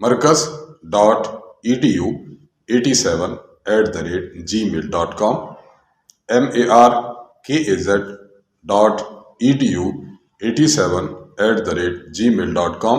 markaz.edu87@gmail.com markaz.edu87@gmail.com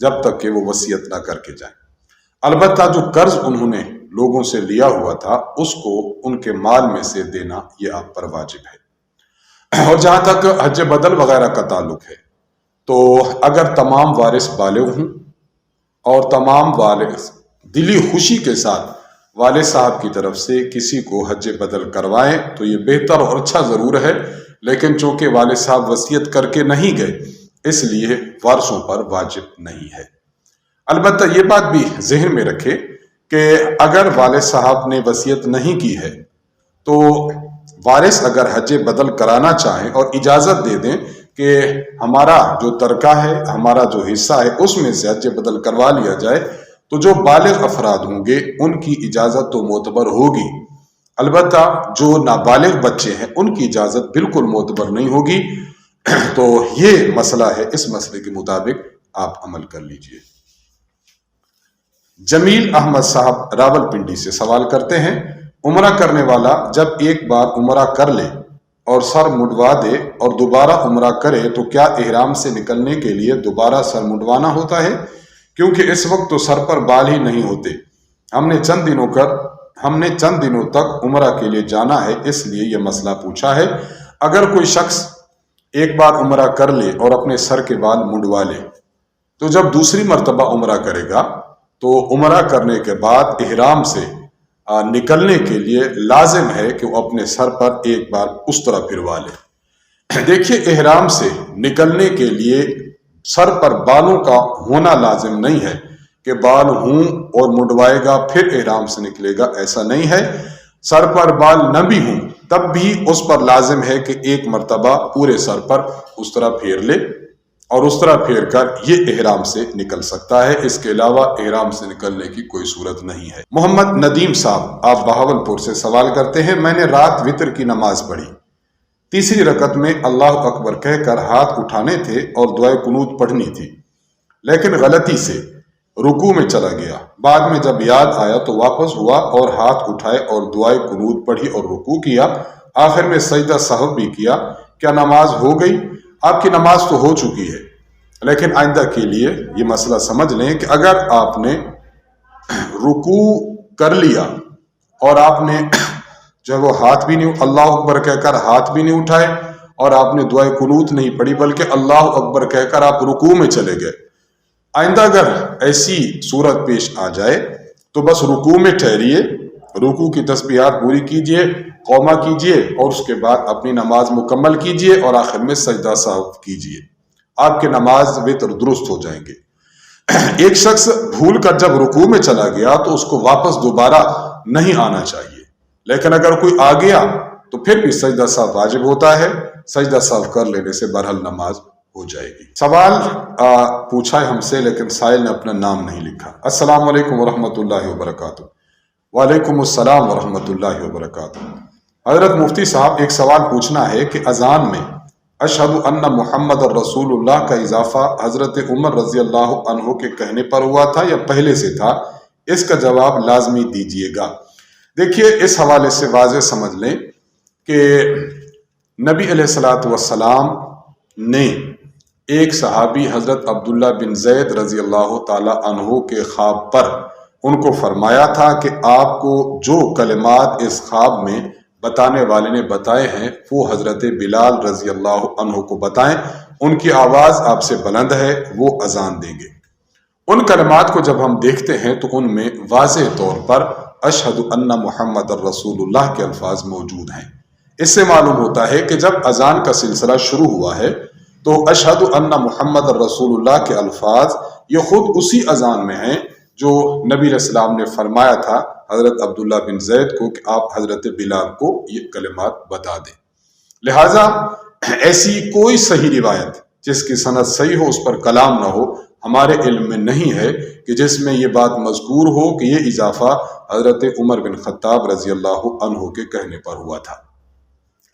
جب تک کہ وہ وصیت نہ کر کے جائیں۔ البتہ جو قرض انہوں نے لوگوں سے لیا ہوا تھا اس کو ان کے مال میں سے دینا یہ آپ پر واجب ہے۔ اور جہاں تک حج بدل وغیرہ کا تعلق ہے تو اگر تمام وارث بالغ ہوں اور تمام وارث دلی خوشی کے ساتھ والد صاحب کی طرف سے کسی کو حج بدل کروائیں تو یہ بہتر اور اچھا ضرور ہے، لیکن چونکہ والد صاحب وصیت کر کے نہیں گئے اس لیے وارثوں پر واجب نہیں ہے۔ البتہ یہ بات بھی ذہن میں رکھے کہ اگر والد صاحب نے وصیت نہیں کی ہے تو وارث اگر حج بدل کرانا چاہیں اور اجازت دے دیں کہ ہمارا جو ترکہ ہے، ہمارا جو حصہ ہے اس میں سے حج بدل کروا لیا جائے تو جو بالغ افراد ہوں گے ان کی اجازت تو معتبر ہوگی، البتہ جو نابالغ بچے ہیں ان کی اجازت بالکل معتبر نہیں ہوگی۔ تو یہ مسئلہ ہے، اس مسئلے کے مطابق آپ عمل کر لیجئے۔ جمیل احمد صاحب راول پنڈی سے سوال کرتے ہیں، عمرہ کرنے والا جب ایک بار عمرہ کر لے اور سر مڈوا دے اور دوبارہ عمرہ کرے تو کیا احرام سے نکلنے کے لیے دوبارہ سر مڈوانا ہوتا ہے؟ کیونکہ اس وقت تو سر پر بال ہی نہیں ہوتے، ہم نے چند دنوں تک عمرہ کے لیے جانا ہے، اس لیے یہ مسئلہ پوچھا ہے۔ اگر کوئی شخص ایک بار عمرہ کر لے اور اپنے سر کے بال مڈوا لے تو جب دوسری مرتبہ عمرہ کرے گا تو عمرہ کرنے کے بعد احرام سے نکلنے کے لیے لازم ہے کہ وہ اپنے سر پر ایک بار اس طرح پھروا لے۔ دیکھیے، احرام سے نکلنے کے لیے سر پر بالوں کا ہونا لازم نہیں ہے کہ بال ہوں اور مڈوائے گا پھر احرام سے نکلے گا، ایسا نہیں ہے۔ سر پر بال نہ بھی ہوں تب بھی اس پر لازم ہے کہ ایک مرتبہ پورے سر پر اس طرح پھیر لے اور اس طرح پھیر کر یہ احرام سے نکل سکتا ہے، اس کے علاوہ احرام سے نکلنے کی کوئی صورت نہیں ہے۔ محمد ندیم صاحب آپ بہاولپور سے سوال کرتے ہیں، میں نے رات وتر کی نماز پڑھی، تیسری رکعت میں اللہ اکبر کہہ کر ہاتھ اٹھانے تھے اور دعائے قنوت پڑھنی تھی، لیکن غلطی سے رکوع میں چلا گیا، بعد میں جب یاد آیا تو واپس ہوا اور ہاتھ اٹھائے اور دعائے قنوت پڑھی اور رکوع کیا، آخر میں سجدہ سہو بھی کیا، کیا نماز ہو گئی؟ آپ کی نماز تو ہو چکی ہے، لیکن آئندہ کے لیے یہ مسئلہ سمجھ لیں کہ اگر آپ نے رکوع کر لیا اور آپ نے جو وہ ہاتھ بھی نہیں، اللہ اکبر کہہ کر ہاتھ بھی نہیں اٹھائے اور آپ نے دعائے قنوت نہیں پڑھی بلکہ اللہ اکبر کہہ کر آپ رکوع میں چلے گئے، آئندہ اگر ایسی صورت پیش آ جائے تو بس رکوع میں ٹھہریے، رکوع کی تسبیحات پوری کیجئے، قومہ کیجئے اور اس کے بعد اپنی نماز مکمل کیجئے اور آخر میں سجدہ سہو کیجئے، آپ کے نماز وتر درست ہو جائیں گے۔ ایک شخص بھول کر جب رکوع میں چلا گیا تو اس کو واپس دوبارہ نہیں آنا چاہیے، لیکن اگر کوئی آ گیا تو پھر بھی سجدہ سہو واجب ہوتا ہے، سجدہ سہو کر لینے سے بہرحال نماز ہو جائے گی۔ سوال پوچھا ہے ہم سے لیکن سائل نے اپنا نام نہیں لکھا۔ السلام علیکم ورحمۃ اللہ وبرکاتہ۔ وعلیکم السلام ورحمۃ اللہ وبرکاتہ۔ حضرت مفتی صاحب، ایک سوال پوچھنا ہے کہ اذان میں اشہد ان محمد الرسول اللہ کا اضافہ حضرت عمر رضی اللہ عنہ کے کہنے پر ہوا تھا یا پہلے سے تھا؟ اس کا جواب لازمی دیجیے گا۔ دیکھیے، اس حوالے سے واضح سمجھ لیں کہ نبی علیہ الصلوۃ والسلام نے ایک صحابی حضرت عبداللہ بن زید رضی اللہ تعالی عنہ کے خواب پر ان کو فرمایا تھا کہ آپ کو جو کلمات اس خواب میں بتانے والے نے بتائے ہیں وہ حضرت بلال رضی اللہ عنہ کو بتائیں، ان کی آواز آپ سے بلند ہے، وہ اذان دیں گے۔ ان کلمات کو جب ہم دیکھتے ہیں تو ان میں واضح طور پر اشہد ان محمد الرسول اللہ کے الفاظ موجود ہیں۔ اس سے معلوم ہوتا ہے کہ جب اذان کا سلسلہ شروع ہوا ہے تو اشہد ان محمد الرسول اللہ کے الفاظ یہ خود اسی اذان میں ہیں جو نبی علیہ السلام نے فرمایا تھا حضرت عبداللہ بن زید کو کہ آپ حضرت بلال کو یہ کلمات بتا دیں۔ لہٰذا ایسی کوئی صحیح روایت جس کی سند صحیح ہو، اس پر کلام نہ ہو، ہمارے علم میں نہیں ہے کہ جس میں یہ بات مذکور ہو کہ یہ اضافہ حضرت عمر بن خطاب رضی اللہ عنہ کے کہنے پر ہوا تھا۔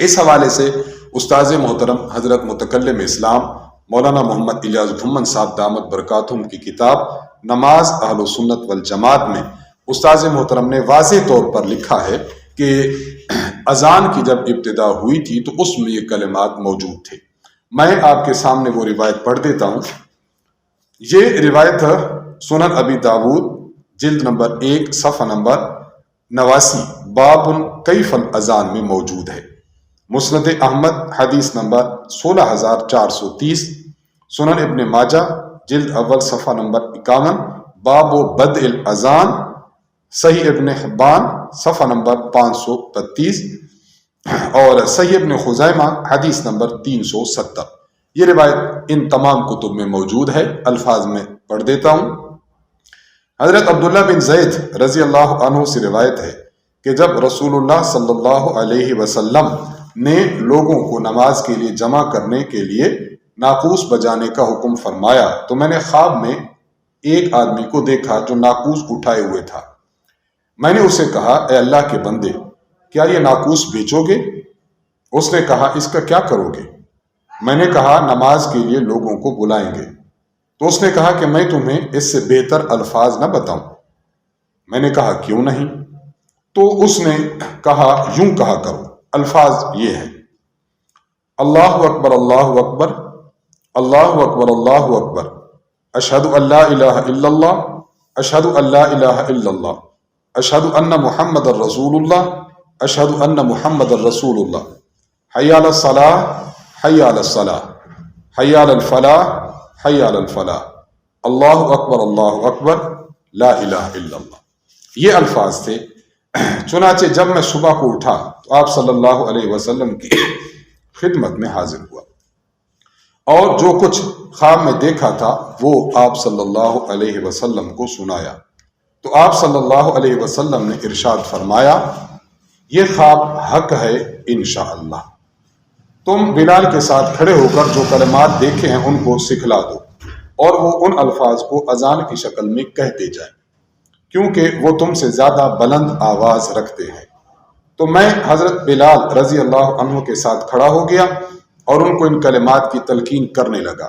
اس حوالے سے استاذ محترم حضرت متکلم اسلام مولانا محمد الیاس بھمن صاحب دامت برکاتہم کی کتاب نماز اہل سنت والجماعت میں استاذ محترم نے واضح طور پر لکھا ہے کہ اذان کی جب ابتدا ہوئی تھی تو اس میں یہ کلمات موجود تھے۔ میں آپ کے سامنے وہ روایت پڑھ دیتا ہوں یہ روایت سنن ابی داود جلد نمبر 1 صفحہ نمبر 89 باب کیف الاذان میں موجود ہے۔ مسند احمد حدیث نمبر 16430، سنن ابن ماجہ جلد اول صفحہ نمبر 51 باب بدء الاذان، صحیح ابن حبان صفحہ نمبر 532 اور صحیح ابن خزیمہ حدیث نمبر 370۔ یہ روایت ان تمام کتب میں موجود ہے، الفاظ میں پڑھ دیتا ہوں۔ حضرت عبداللہ بن زید رضی اللہ عنہ سے روایت ہے کہ جب رسول اللہ صلی اللہ علیہ وسلم نے لوگوں کو نماز کے لیے جمع کرنے کے لیے ناقوس بجانے کا حکم فرمایا تو میں نے خواب میں ایک آدمی کو دیکھا جو ناقوس اٹھائے ہوئے تھا۔ میں نے اسے کہا، اے اللہ کے بندے، کیا یہ ناقوس بیچو گے؟ اس نے کہا، اس کا کیا کرو گے؟ میں نے کہا، نماز کے لیے لوگوں کو بلائیں گے۔ تو اس نے کہا کہ میں تمہیں اس سے بہتر الفاظ نہ بتاؤں؟ میں نے کہا، کیوں نہیں؟ تو اس نے کہا، یوں کہا کرو، الفاظ یہ ہیں: اللہ اکبر اللہ اکبر، اللہ اکبر اللہ اکبر، اشہد ان لا الہ الا اللہ، اشہد ان لا الہ الا اللہ، اشہد ان محمد الرسول اللہ، اشہد ان محمد الرسول اللہ، حی علی الصلاۃ، حی علی الصلاۃ، حی علی الفلاح، حی علی الفلاح، اللہ اکبر لا الہ الا اللہ۔ یہ الفاظ تھے۔ چنانچہ جب میں صبح کو اٹھا تو آپ صلی اللہ علیہ وسلم کی خدمت میں حاضر ہوا اور جو کچھ خواب میں دیکھا تھا وہ آپ صلی اللہ علیہ وسلم کو سنایا تو آپ صلی اللہ علیہ وسلم نے ارشاد فرمایا، یہ خواب حق ہے انشاءاللہ۔ تم بلال کے ساتھ کھڑے ہو کر جو کلمات دیکھے ہیں ان کو سکھلا دو اور وہ ان الفاظ کو اذان کی شکل میں کہتے جائیں کیونکہ وہ تم سے زیادہ بلند آواز رکھتے ہیں۔ تو میں حضرت بلال رضی اللہ عنہ کے ساتھ کھڑا ہو گیا اور ان کو ان کلمات کی تلقین کرنے لگا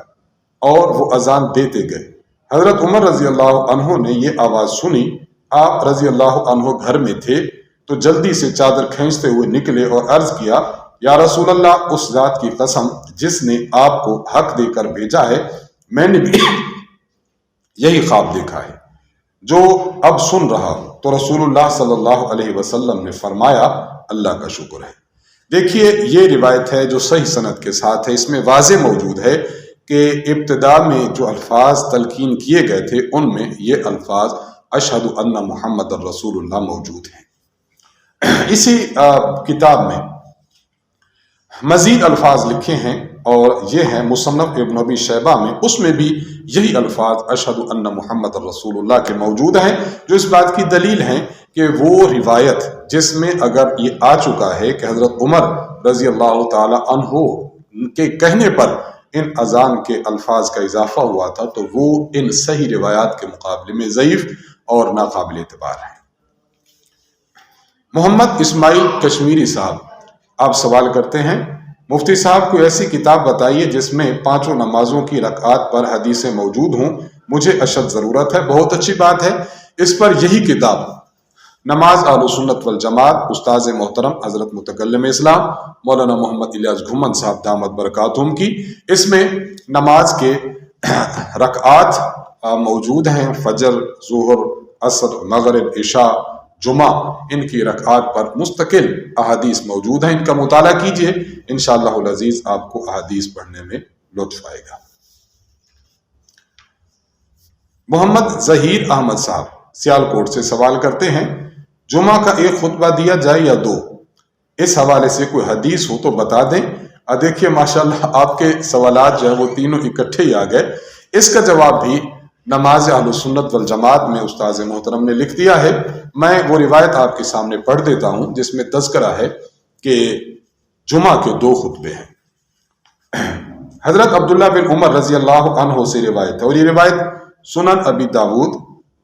اور وہ اذان دیتے گئے۔ حضرت عمر رضی اللہ عنہ نے یہ آواز سنی، آپ رضی اللہ عنہ گھر میں تھے تو جلدی سے چادر کھینچتے ہوئے نکلے اور عرض کیا، یا رسول اللہ، اس ذات کی قسم جس نے آپ کو حق دے کر بھیجا ہے، میں نے بھی یہی خواب دیکھا ہے جو اب سن رہا ہوں۔ تو رسول اللہ صلی اللہ علیہ وسلم نے فرمایا، اللہ کا شکر ہے۔ دیکھیے یہ روایت ہے جو صحیح سند کے ساتھ ہے، اس میں واضح موجود ہے کہ ابتدا میں جو الفاظ تلقین کیے گئے تھے ان میں یہ الفاظ اشہد ان محمد الرسول اللہ موجود ہیں۔ اسی کتاب میں مزید الفاظ لکھے ہیں اور یہ ہیں مصنف ابن ابی شیبہ میں، اس میں بھی یہی الفاظ اشہد ان محمد الرسول اللہ کے موجود ہیں، جو اس بات کی دلیل ہیں کہ وہ روایت جس میں اگر یہ آ چکا ہے کہ حضرت عمر رضی اللہ تعالی عنہ کے کہنے پر ان اذان کے الفاظ کا اضافہ ہوا تھا تو وہ ان صحیح روایات کے مقابلے میں ضعیف اور ناقابل اعتبار ہے۔ محمد اسماعیل کشمیری صاحب آپ سوال کرتے ہیں، مفتی صاحب کو ایسی کتاب بتائیے جس میں پانچوں نمازوں کی رکعات پر حدیثیں موجود ہوں، مجھے اشد ضرورت ہے۔ بہت اچھی بات ہے، اس پر یہی کتاب نماز اہل سنت والجماعت استاذ محترم حضرت متکلم اسلام مولانا محمد الیاس گھمن صاحب دامت برکاتہم کی، اس میں نماز کے رکعات موجود ہیں، فجر، ظہر، عصر، مغرب، عشاء، جمعہ، ان کی رکعات پر مستقل احادیث موجود ہیں۔ ان کا مطالعہ کیجئے، انشاءاللہ العزیز آپ کو احادیث پڑھنے میں لطف آئے گا۔ محمد ظہیر احمد صاحب سیالکوٹ سے سوال کرتے ہیں، جمعہ کا ایک خطبہ دیا جائے یا دو؟ اس حوالے سے کوئی حدیث ہو تو بتا دیں۔ دیکھیے ماشاءاللہ آپ کے سوالات جو ہیں وہ تینوں اکٹھے ہی آ گئے۔ اس کا جواب بھی نماز اہل سنت والجماعت میں استاذ محترم نے لکھ دیا ہے۔ میں وہ روایت آپ کے سامنے پڑھ دیتا ہوں جس میں تذکرہ ہے کہ جمعہ کے دو خطبے ہیں۔ حضرت عبداللہ بن عمر رضی اللہ عنہ سے روایت ہے اور یہ روایت سنن ابی داود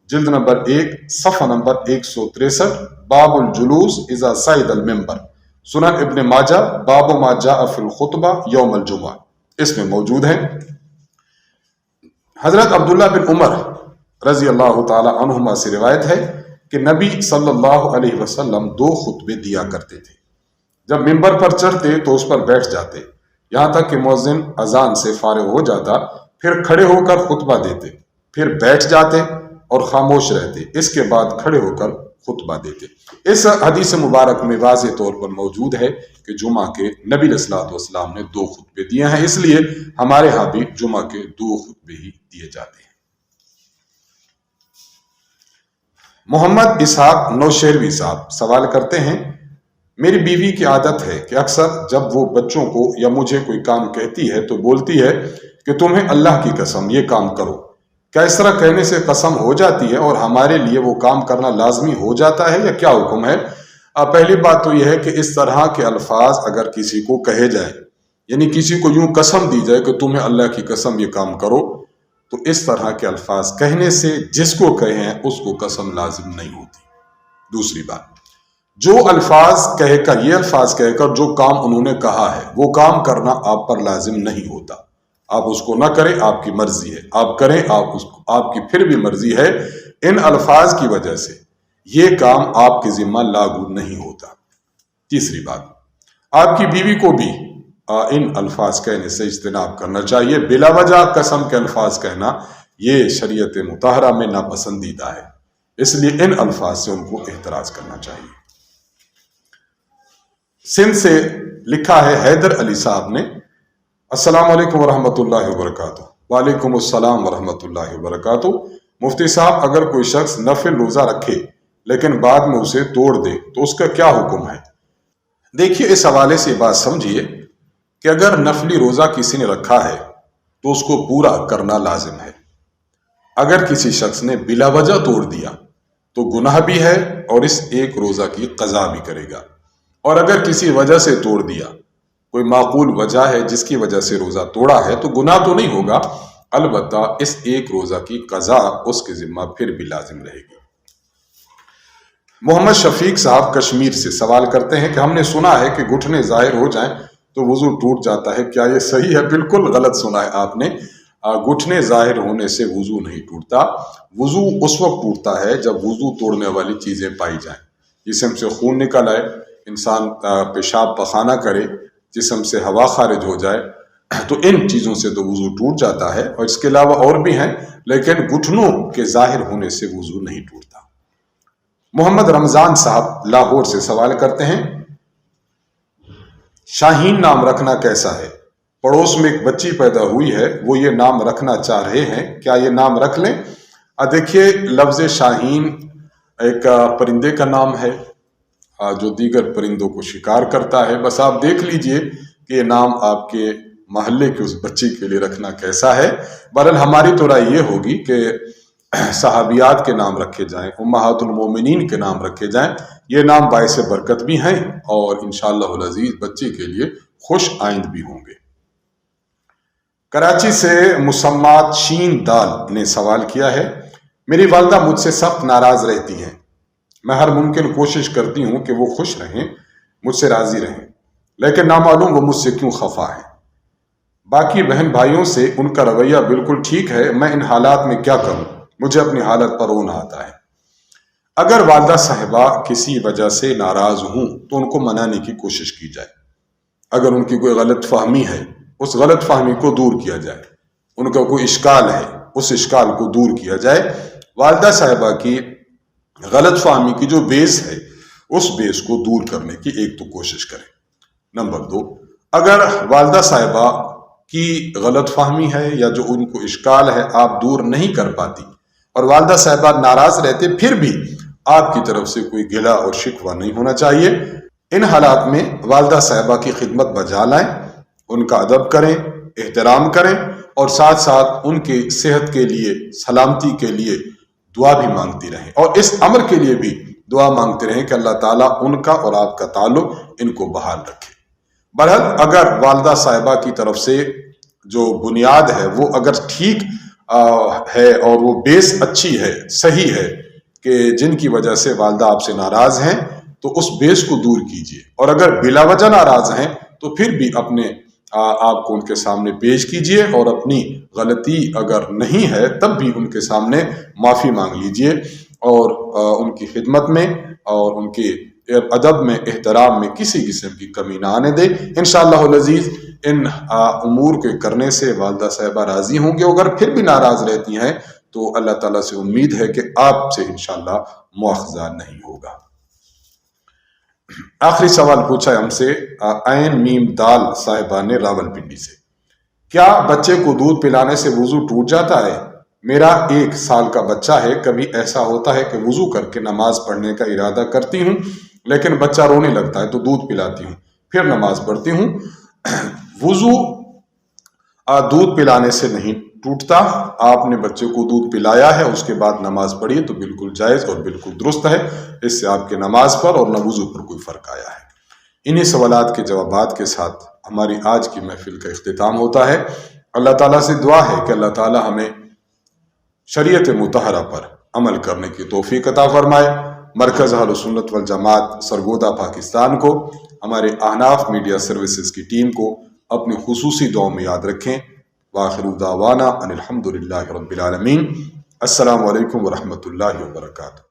جلد نمبر 1 صفحہ نمبر 163 باب الجلوس اذا صعد المنبر، سنن ابن ماجہ باب ما جاء فی الخطبہ یوم الجمعہ، اس میں موجود ہے۔ حضرت عبداللہ بن عمر رضی اللہ تعالی عنہما سے روایت ہے کہ نبی صلی اللہ علیہ وسلم دو خطبے دیا کرتے تھے۔ جب ممبر پر چڑھتے تو اس پر بیٹھ جاتے، یہاں تک کہ مؤذن اذان سے فارغ ہو جاتا پھر کھڑے ہو کر خطبہ دیتے، پھر بیٹھ جاتے اور خاموش رہتے، اس کے بعد کھڑے ہو کر خطبہ دیتے۔ اس حدیث مبارک میں واضح طور پر موجود ہے کہ جمعہ کے نبی علیہ الصلوۃ والسلام نے 2 خطبے دیے ہیں، اس لیے ہمارے ہاں بھی جمعہ کے 2 خطبے ہی دیے جاتے ہیں۔ محمد اسحاق نوشہروی صاحب سوال کرتے ہیں، میری بیوی کی عادت ہے کہ اکثر جب وہ بچوں کو یا مجھے کوئی کام کہتی ہے تو بولتی ہے کہ تمہیں اللہ کی قسم یہ کام کرو۔ کیا اس طرح کہنے سے قسم ہو جاتی ہے اور ہمارے لیے وہ کام کرنا لازمی ہو جاتا ہے یا کیا حکم ہے؟ پہلی بات تو یہ ہے کہ اس طرح کے الفاظ اگر کسی کو کہے جائے، یعنی کسی کو یوں قسم دی جائے کہ تمہیں اللہ کی قسم یہ کام کرو، تو اس طرح کے الفاظ کہنے سے جس کو کہے ہیں اس کو قسم لازم نہیں ہوتی۔ دوسری بات، جو الفاظ یہ الفاظ کہہ کر جو کام انہوں نے کہا ہے وہ کام کرنا آپ پر لازم نہیں ہوتا۔ آپ اس کو نہ کریں، آپ کی مرضی ہے، آپ کریں، آپ کی پھر بھی مرضی ہے۔ ان الفاظ کی وجہ سے یہ کام آپ کے ذمہ لاگو نہیں ہوتا۔ تیسری بات، آپ کی بیوی کو بھی ان الفاظ کہنے سے اجتناب کرنا چاہیے۔ بلا وجہ قسم کے الفاظ کہنا یہ شریعت مطہرہ میں ناپسندیدہ ہے، اس لیے ان الفاظ سے ان کو احتراز کرنا چاہیے۔ سندھ سے لکھا ہے حیدر علی صاحب نے، السلام علیکم ورحمۃ اللہ وبرکاتہ۔ وعلیکم السلام ورحمۃ اللہ وبرکاتہ۔ مفتی صاحب، اگر کوئی شخص نفل روزہ رکھے لیکن بعد میں اسے توڑ دے تو اس کا کیا حکم ہے؟ دیکھیے، اس حوالے سے بات سمجھیے کہ اگر نفلی روزہ کسی نے رکھا ہے تو اس کو پورا کرنا لازم ہے۔ اگر کسی شخص نے بلا وجہ توڑ دیا تو گناہ بھی ہے اور اس ایک روزہ کی قضا بھی کرے گا، اور اگر کسی وجہ سے توڑ دیا، کوئی معقول وجہ ہے جس کی وجہ سے روزہ توڑا ہے، تو گناہ تو نہیں ہوگا، البتہ اس ایک روزہ کی قضا اس کے ذمہ پھر بھی لازم رہے گی۔ محمد شفیق صاحب کشمیر سے سوال کرتے ہیں کہ ہم نے سنا ہے کہ گھٹنے ظاہر ہو جائیں تو وضو ٹوٹ جاتا ہے، کیا یہ صحیح ہے؟ بالکل غلط سنا ہے آپ نے۔ گھٹنے ظاہر ہونے سے وضو نہیں ٹوٹتا۔ وضو اس وقت ٹوٹتا ہے جب وضو توڑنے والی چیزیں پائی جائیں، جسم سے خون نکل آئے، انسان پیشاب پخانہ کرے، جسم سے ہوا خارج ہو جائے، تو ان چیزوں سے تو وضو ٹوٹ جاتا ہے، اور اس کے علاوہ اور بھی ہیں، لیکن گھٹنوں کے ظاہر ہونے سے وضو نہیں ٹوٹتا۔ محمد رمضان صاحب لاہور سے سوال کرتے ہیں، شاہین نام رکھنا کیسا ہے؟ پڑوس میں ایک بچی پیدا ہوئی ہے، وہ یہ نام رکھنا چاہ رہے ہیں، کیا یہ نام رکھ لیں؟ دیکھیے، لفظ شاہین ایک پرندے کا نام ہے جو دیگر پرندوں کو شکار کرتا ہے۔ بس آپ دیکھ لیجئے کہ یہ نام آپ کے محلے کی اس بچی کے لیے رکھنا کیسا ہے۔ بہرحال ہماری تو رائے یہ ہوگی کہ صحابیات کے نام رکھے جائیں، امہات المومنین کے نام رکھے جائیں، یہ نام باعث برکت بھی ہیں اور انشاءاللہ العزیز بچے کے لیے خوش آئند بھی ہوں گے۔ کراچی سے مسمات شین دال نے سوال کیا ہے، میری والدہ مجھ سے سخت ناراض رہتی ہیں، میں ہر ممکن کوشش کرتی ہوں کہ وہ خوش رہیں، مجھ سے راضی رہیں، لیکن نامعلوم وہ مجھ سے کیوں خفا ہے۔ باقی بہن بھائیوں سے ان کا رویہ بالکل ٹھیک ہے، میں ان حالات میں کیا کروں؟ مجھے اپنی حالت پر رونا آتا ہے۔ اگر والدہ صاحبہ کسی وجہ سے ناراض ہوں تو ان کو منانے کی کوشش کی جائے۔ اگر ان کی کوئی غلط فہمی ہے، اس غلط فہمی کو دور کیا جائے۔ ان کا کوئی اشکال ہے، اس اشکال کو دور کیا جائے۔ والدہ صاحبہ کی غلط فہمی کی جو بیس ہے، اس بیس کو دور کرنے کی ایک تو کوشش کریں۔ نمبر 2، اگر والدہ صاحبہ کی غلط فہمی ہے یا جو ان کو اشکال ہے آپ دور نہیں کر پاتی اور والدہ صاحبہ ناراض رہتے، پھر بھی آپ کی طرف سے کوئی گلہ اور شکوہ نہیں ہونا چاہیے۔ ان حالات میں والدہ صاحبہ کی خدمت بجا لائیں، ان کا ادب کریں، احترام کریں، اور ساتھ ساتھ ان کے صحت کے لیے، سلامتی کے لیے دعا بھی مانگتی رہیں، اور اس امر کے لیے بھی دعا مانگتے رہیں کہ اللہ تعالیٰ ان کا اور آپ کا تعلق ان کو بحال رکھے۔ بہرحال اگر والدہ صاحبہ کی طرف سے جو بنیاد ہے وہ اگر ٹھیک ہے اور وہ بیس اچھی ہے، صحیح ہے، کہ جن کی وجہ سے والدہ آپ سے ناراض ہیں، تو اس بیس کو دور کیجیے، اور اگر بلا وجہ ناراض ہیں تو پھر بھی اپنے آپ کو ان کے سامنے پیش کیجیے، اور اپنی غلطی اگر نہیں ہے تب بھی ان کے سامنے معافی مانگ لیجیے، اور ان کی خدمت میں اور ان کے ادب میں، احترام میں کسی قسم کی کمی نہ آنے دے۔ انشاءاللہ العزیز ان امور کے کرنے سے والدہ صاحبہ راضی ہوں گے. اگر پھر بھی ناراض رہتی ہیں تو اللہ تعالیٰ سے امید ہے کہ آپ سے انشاءاللہ مواخذہ نہیں ہوگا. آخری سوال پوچھا ہے ہم سے عین میم دال صاحبہ نے راولپنڈی سے. کیا بچے کو دودھ پلانے سے وضو ٹوٹ جاتا ہے؟ میرا 1 سال کا بچہ ہے. کبھی ایسا ہوتا ہے کہ وضو کر کے نماز پڑھنے کا ارادہ کرتی ہوں لیکن بچہ رونے لگتا ہے تو دودھ پلاتی ہوں پھر نماز پڑھتی ہوں. وضو دودھ پلانے سے نہیں ٹوٹتا. آپ نے بچے کو دودھ پلایا ہے اس کے بعد نماز پڑھی تو بالکل جائز اور بالکل درست ہے. اس سے آپ کے نماز پر اور نہ وضو پر کوئی فرق آیا ہے. انہی سوالات کے جوابات کے ساتھ ہماری آج کی محفل کا اختتام ہوتا ہے. اللہ تعالیٰ سے دعا ہے کہ اللہ تعالیٰ ہمیں شریعت مطہرہ پر عمل کرنے کی توفیق عطا فرمائے. مرکز اہل سنت والجماعت سرگودا پاکستان کو، ہمارے احناف میڈیا سروسز کی ٹیم کو اپنی خصوصی دعاؤں میں یاد رکھیں. وآخر دعوانا ان الحمد للہ رب العالمین. السلام علیکم ورحمۃ اللہ وبرکاتہ.